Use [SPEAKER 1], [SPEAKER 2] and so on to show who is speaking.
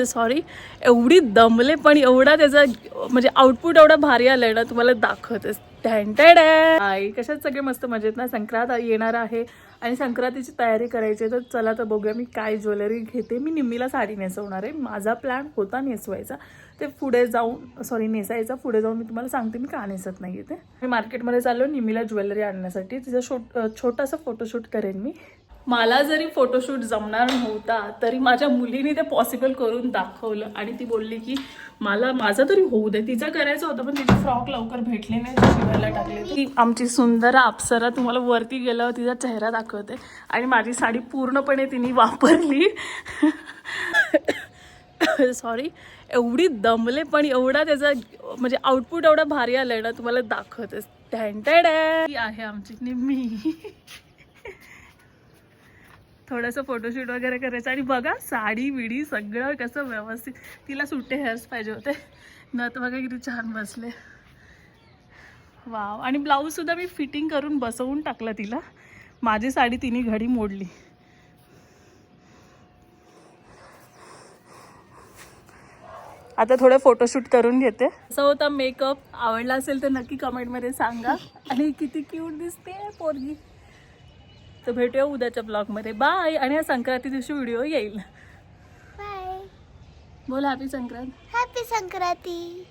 [SPEAKER 1] Sorry, एवढी दमले पण एवढा त्याचा म्हणजे आउटपुट एवढा भारी आलाय ना, तुम्हाला दाखवतेस. आई कशात सगळे मस्त मजेत ना. संक्रांत येणार आहे आणि संक्रांतीची तयारी करायची आहे. तर चला तर बघूया मी काय ज्वेलरी घेते. मी निम्मीला साडी नेसवणार आहे. माझा प्लॅन होता नेसवायचा, ते पुढे जाऊन नेसायचा पुढे जाऊन मी तुम्हाला सांगते मी का नेसत नाही ते. मी मार्केटमध्ये चाललो निम्मीला ज्वेलरी आणण्यासाठी. तिचं छोटासा फोटोशूट करेन मी. मला जरी फोटोशूट जमणार नव्हता तरी माझ्या मुलीने ते पॉसिबल करून दाखवलं आणि ती बोलली की माझं तरी होऊ दे. तिचं करायचं होतं पण तिची फ्रॉक लवकर भेटली नाही, शिवायला टाकली. ती आमची सुंदर अप्सरा तुम्हाला वरती गेल्यावर तिचा चेहरा दाखवते आणि माझी साडी पूर्णपणे तिने वापरली. सॉरी, एवढी दमले पण एवढा त्याचा म्हणजे आउटपुट एवढा भारी आलाय ना, तुम्हाला दाखवतेस. ती आहे आमची निम्मी. थोडंसं फोटोशूट वगैरे करायचं आणि बघा साडी विडी सगळं कसं व्यवस्थित. तिला सुट्टे हेअर्स पाहिजे होते. नथ बघा किती छान बसले. वाव. आणि ब्लाऊजसुद्धा मी फिटिंग करून बसवून टाकला तिला. माझी साडी तिने घडी मोडली. आता थोडं फोटोशूट करून घेते. असा होता मेकअप. आवडला असेल तर नक्की कमेंटमध्ये सांगा. आणि किती क्यूट दिसते पोरगी. तर भेटूया उद्याच्या ब्लॉगमध्ये. बाय. आणि या संक्रांती दिवशी व्हिडिओ येईल.
[SPEAKER 2] बाय.
[SPEAKER 1] बोल हॅपी संक्रांत.
[SPEAKER 2] हॅपी संक्रांती.